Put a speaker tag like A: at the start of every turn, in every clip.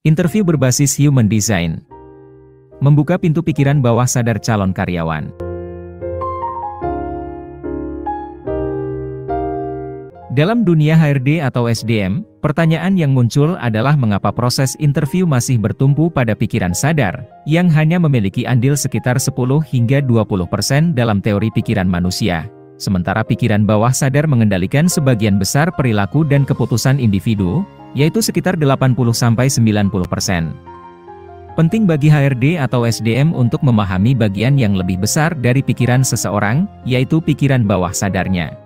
A: Interview berbasis Human Design membuka pintu pikiran bawah sadar calon karyawan. Dalam dunia HRD atau SDM, pertanyaan yang muncul adalah mengapa proses interview masih bertumpu pada pikiran sadar, yang hanya memiliki andil sekitar 10 hingga 20% dalam teori pikiran manusia, sementara pikiran bawah sadar mengendalikan sebagian besar perilaku dan keputusan individu, yaitu sekitar 80-90%. Penting bagi HRD atau SDM untuk memahami bagian yang lebih besar dari pikiran seseorang, yaitu pikiran bawah sadarnya.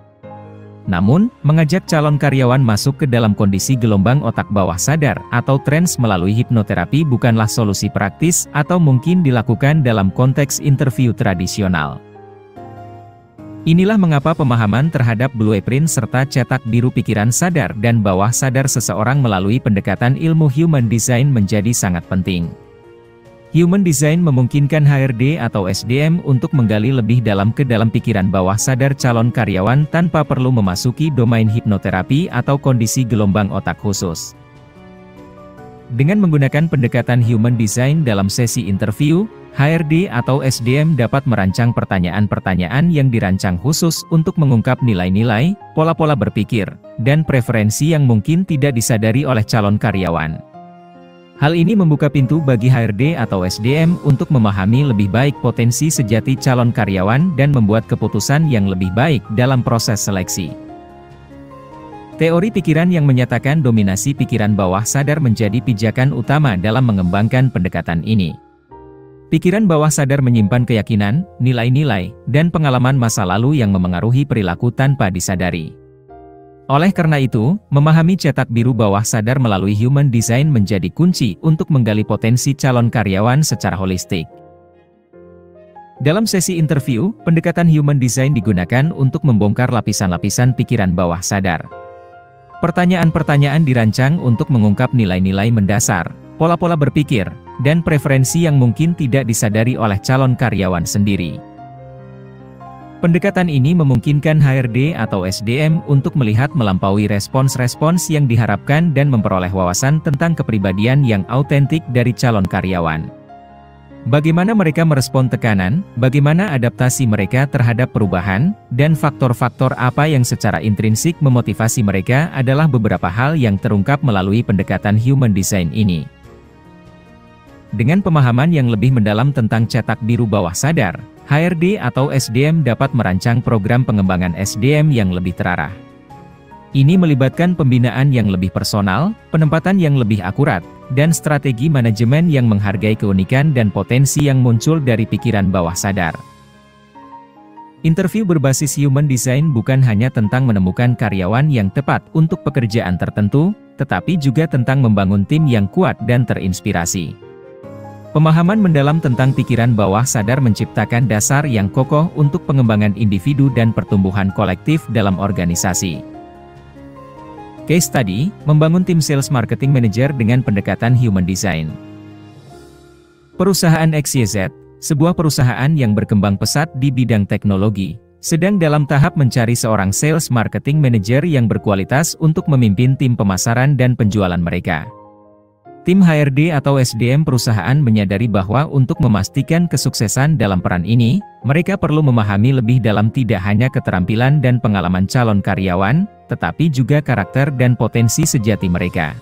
A: Namun, mengajak calon karyawan masuk ke dalam kondisi gelombang otak bawah sadar atau trance melalui hipnoterapi bukanlah solusi praktis atau mungkin dilakukan dalam konteks interview tradisional. Inilah mengapa pemahaman terhadap blueprint serta cetak biru pikiran sadar dan bawah sadar seseorang melalui pendekatan ilmu Human Design menjadi sangat penting. Human Design memungkinkan HRD atau SDM untuk menggali lebih dalam ke dalam pikiran bawah sadar calon karyawan tanpa perlu memasuki domain hipnoterapi atau kondisi gelombang otak khusus. Dengan menggunakan pendekatan Human Design dalam sesi interview, HRD atau SDM dapat merancang pertanyaan-pertanyaan yang dirancang khusus untuk mengungkap nilai-nilai, pola-pola berpikir, dan preferensi yang mungkin tidak disadari oleh calon karyawan. Hal ini membuka pintu bagi HRD atau SDM untuk memahami lebih baik potensi sejati calon karyawan dan membuat keputusan yang lebih baik dalam proses seleksi. Teori pikiran yang menyatakan dominasi pikiran bawah sadar menjadi pijakan utama dalam mengembangkan pendekatan ini. Pikiran bawah sadar menyimpan keyakinan, nilai-nilai, dan pengalaman masa lalu yang memengaruhi perilaku tanpa disadari. Oleh karena itu, memahami cetak biru bawah sadar melalui Human Design menjadi kunci untuk menggali potensi calon karyawan secara holistik. Dalam sesi interview, pendekatan Human Design digunakan untuk membongkar lapisan-lapisan pikiran bawah sadar. Pertanyaan-pertanyaan dirancang untuk mengungkap nilai-nilai mendasar, pola-pola berpikir, dan preferensi yang mungkin tidak disadari oleh calon karyawan sendiri. Pendekatan ini memungkinkan HRD atau SDM untuk melihat melampaui respons-respons yang diharapkan dan memperoleh wawasan tentang kepribadian yang autentik dari calon karyawan. Bagaimana mereka merespon tekanan, bagaimana adaptasi mereka terhadap perubahan, dan faktor-faktor apa yang secara intrinsik memotivasi mereka adalah beberapa hal yang terungkap melalui pendekatan Human Design ini. Dengan pemahaman yang lebih mendalam tentang cetak biru bawah sadar, HRD atau SDM dapat merancang program pengembangan SDM yang lebih terarah. Ini melibatkan pembinaan yang lebih personal, penempatan yang lebih akurat, dan strategi manajemen yang menghargai keunikan dan potensi yang muncul dari pikiran bawah sadar. Interview berbasis Human Design bukan hanya tentang menemukan karyawan yang tepat untuk pekerjaan tertentu, tetapi juga tentang membangun tim yang kuat dan terinspirasi. Pemahaman mendalam tentang pikiran bawah sadar menciptakan dasar yang kokoh untuk pengembangan individu dan pertumbuhan kolektif dalam organisasi. Case study, membangun tim sales marketing manager dengan pendekatan Human Design. Perusahaan XYZ, sebuah perusahaan yang berkembang pesat di bidang teknologi, sedang dalam tahap mencari seorang sales marketing manager yang berkualitas untuk memimpin tim pemasaran dan penjualan mereka. Tim HRD atau SDM perusahaan menyadari bahwa untuk memastikan kesuksesan dalam peran ini, mereka perlu memahami lebih dalam tidak hanya keterampilan dan pengalaman calon karyawan, tetapi juga karakter dan potensi sejati mereka.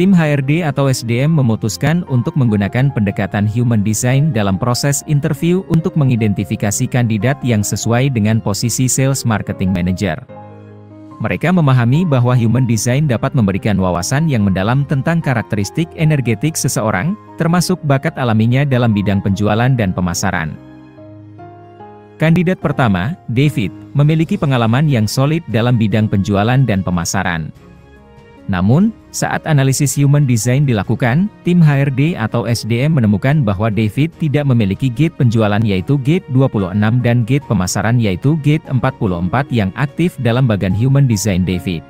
A: Tim HRD atau SDM memutuskan untuk menggunakan pendekatan Human Design dalam proses interview untuk mengidentifikasi kandidat yang sesuai dengan posisi Sales Marketing Manager. Mereka memahami bahwa Human Design dapat memberikan wawasan yang mendalam tentang karakteristik energetik seseorang, termasuk bakat alaminya dalam bidang penjualan dan pemasaran. Kandidat pertama, David, memiliki pengalaman yang solid dalam bidang penjualan dan pemasaran. Namun, saat analisis Human Design dilakukan, tim HRD atau SDM menemukan bahwa David tidak memiliki gate penjualan yaitu gate 26 dan gate pemasaran yaitu gate 44 yang aktif dalam bagian Human Design David.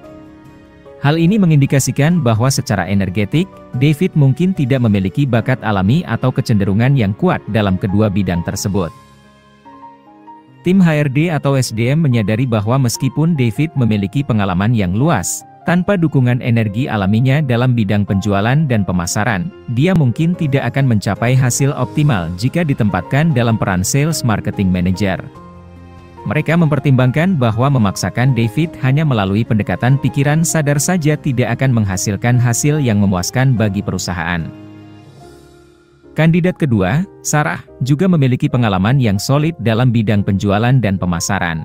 A: Hal ini mengindikasikan bahwa secara energetik, David mungkin tidak memiliki bakat alami atau kecenderungan yang kuat dalam kedua bidang tersebut. Tim HRD atau SDM menyadari bahwa meskipun David memiliki pengalaman yang luas, Tanpa dukungan energi alaminya dalam bidang penjualan dan pemasaran, dia mungkin tidak akan mencapai hasil optimal jika ditempatkan dalam peran Sales Marketing Manager. Mereka mempertimbangkan bahwa memaksakan David hanya melalui pendekatan pikiran sadar saja tidak akan menghasilkan hasil yang memuaskan bagi perusahaan. Kandidat kedua, Sarah, juga memiliki pengalaman yang solid dalam bidang penjualan dan pemasaran.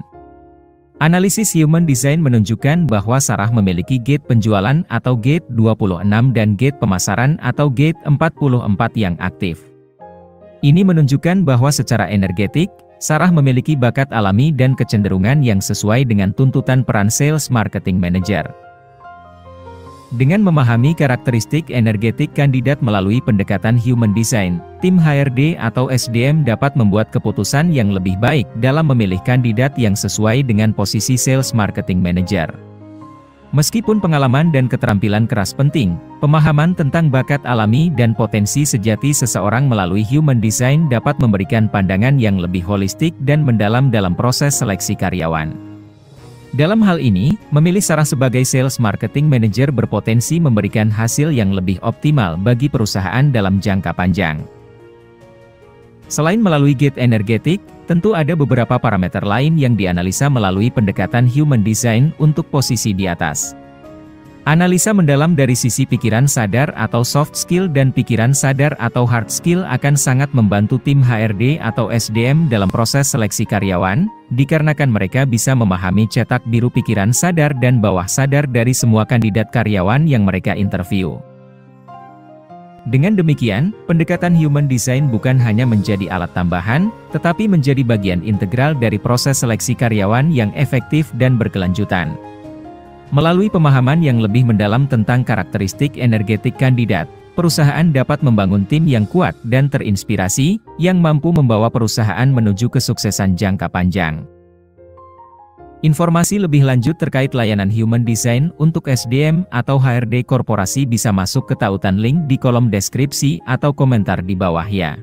A: Analisis Human Design menunjukkan bahwa Sarah memiliki gate penjualan atau gate 26 dan gate pemasaran atau gate 44 yang aktif. Ini menunjukkan bahwa secara energetik, Sarah memiliki bakat alami dan kecenderungan yang sesuai dengan tuntutan peran Sales Marketing Manager. Dengan memahami karakteristik energetik kandidat melalui pendekatan Human Design, tim HRD atau SDM dapat membuat keputusan yang lebih baik dalam memilih kandidat yang sesuai dengan posisi Sales Marketing Manager. Meskipun pengalaman dan keterampilan keras penting, pemahaman tentang bakat alami dan potensi sejati seseorang melalui Human Design dapat memberikan pandangan yang lebih holistik dan mendalam dalam proses seleksi karyawan. Dalam hal ini, memilih Sarah sebagai Sales Marketing Manager berpotensi memberikan hasil yang lebih optimal bagi perusahaan dalam jangka panjang. Selain melalui gate energetik, tentu ada beberapa parameter lain yang dianalisa melalui pendekatan Human Design untuk posisi di atas. Analisa mendalam dari sisi pikiran sadar atau soft skill dan pikiran sadar atau hard skill akan sangat membantu tim HRD atau SDM dalam proses seleksi karyawan, dikarenakan mereka bisa memahami cetak biru pikiran sadar dan bawah sadar dari semua kandidat karyawan yang mereka interview. Dengan demikian, pendekatan Human Design bukan hanya menjadi alat tambahan, tetapi menjadi bagian integral dari proses seleksi karyawan yang efektif dan berkelanjutan. Melalui pemahaman yang lebih mendalam tentang karakteristik energetik kandidat, perusahaan dapat membangun tim yang kuat dan terinspirasi, yang mampu membawa perusahaan menuju kesuksesan jangka panjang. Informasi lebih lanjut terkait layanan Human Design untuk SDM atau HRD korporasi bisa masuk ke tautan link di kolom deskripsi atau komentar di bawah ya.